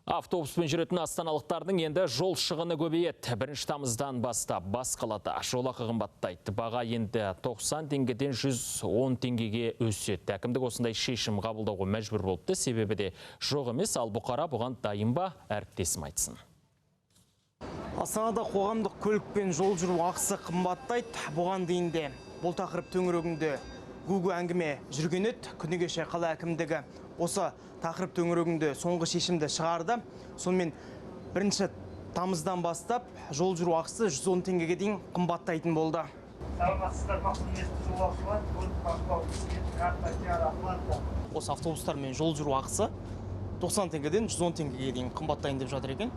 Автобуспен жүретін астаналықтардың енді жол шығыны көбейеді. 1 тамыздан бастап бас қалада жолақы қымбаттайды. Баға енді 90 теңгеден 110 теңгеге өседі. Әкімдік осындай шешім қабылдауға мәжбүр болыпты. Себебі де жоқ емес, ал бұқара бұған дайын ба, әріптесім айтсын. Астанада қоғамдық көлікпен жол жүру ақысы қымбаттайды. Бұған дейін де бұл тақырып төңірегінде Google әңгіме жүрген еді. Күні кеше қала әкімдігі осы тақырып төңірегінде соңғы шешімді шығарды. Сонымен 1 тамыздан бастап жол жүру ақысы 110 теңгеге дейін қымбаттайтын болды. Осы автобустармен жол жүру ақысы 90 теңгеден 110 теңгеге дейін қымбаттайын деп жатыр екен.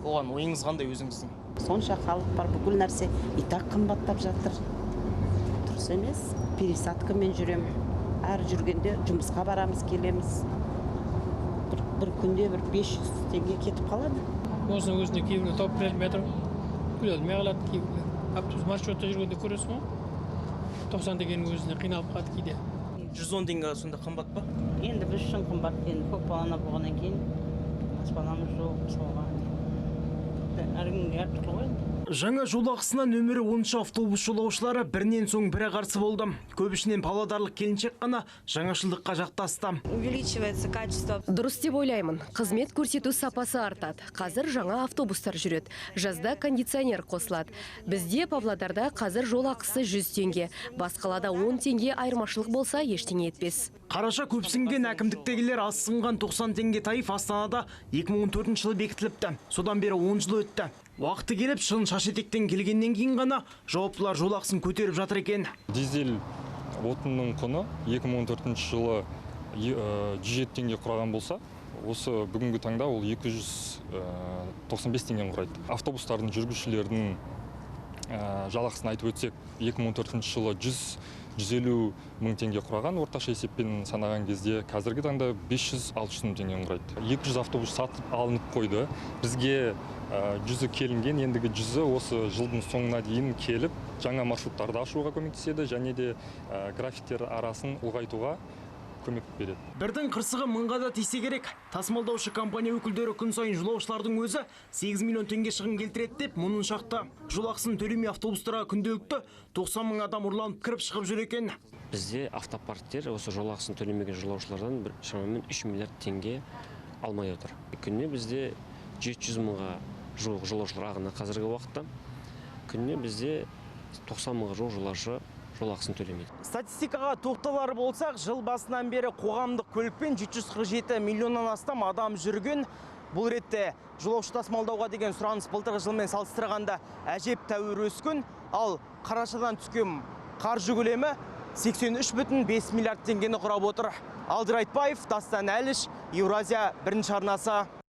Оған ойыңыз қандай өзіңіздің? Сонша халық бар, бүкіл нәрсе и так қымбаттап жатыр. Дұрыс емес, пересадкамен жүрем. Әр жүргенде жұмысқа барамыз, келеміз. Bir күнде 500 теңге кетіп қалады. Осының өзіне кейбіріне тауып берілмей жатыр. Күлелмей қалады кейбіріне. Автобус маршрутта жүргенде көресің ғой. 90 теңгенің өзіне қиналып қалады кейде. 110 теңге сонда қымбат па? Енді біз үшін қымбат, енді көп баланы болғаннан кейін баспанамыз жоқ, мысалға. Әркімге әртүрлі ғой. Жаңа жол ақысына нөмірі 10 автобус жолаушылары бірінен соң бірі қарсы болды. Көбішінен павлодарлық келіншек қана жаңашылдыққа жақтасты. Увеличивается качество. Дұрыс деп ойлаймын. Қызмет көрсету сапасы артады. Қазір жаңа автобустар жүреді. Жазда кондиционер қосылады. Бізде Павлодарда қазір жол ақысы 100 теңге. Бас қалада 10 теңге айырмашылық болса, ештеңе етпес. Қараша көпсінген әкімдіктегілер асынған 90 теңге тариф Астанада 2014 жылы бекітіліпті. Содан бері 10 жыл өтті. Уақыты келіп, шылын шашетектен келгеннен кейін ғана жауаптылар жол ақысын көтеріп жатыр екен. Дизель отынның құны 2014 жылы 107 теңге құраған болса, осы бүгінгі таңда ол 295 теңге құрайды. Автобустардың жүргізушілердің жалақысын айтып өтсек, 2014 жылы 150 мың теңге құраған, орташа есеппен санаған кезде қазіргі таңда 500-600 мың теңге құрайды. 200 автобус сатып алынып қойды. Бізге 100-і келінген, ендігі 100-і осы жылдың соңына дейін келіп, жаңа маршруттарды ашуға көмектеседі, және де графиктер арасын ұлғайтуға көмек береді. Бірдің қырсығы мыңға да тисе керек. Тасымалдаушы компания өкілдері күн сайын жолаушылардың өзі 8 миллион теңге шығын келтіреді деп мұнын шақты. Жол ақысын төлемей автобустарға күнделікті 90 мың адам ұрланып кіріп шығып жүр екен. Бізде автопарктер осы жол ақысын төлемеген жолаушылардан шамамен 3 миллиард теңге алмай отыр. Күніне бізде 700 мыңға жуық жолаушылар ағыны қазіргі уақытта. Күніне бізде 90 мыңға жуық жолаушы жол ақысын төлемейді. Статистикаға тоқталар болсақ, жыл басынан бері қоғамдық көлікпен 747 миллионнан астам адам жүрген. Бұл ретте жолаушы тасымалдауға деген сұраныс былтырғы жылмен салыстырғанда әжептәуір өскен, ал қарашадан түскен қаржы көлемі 83,5 миллиард теңгені құрап отыр. Алдыр Айтбаев, Дастан Әліш, Еуразия бірінші арнасы.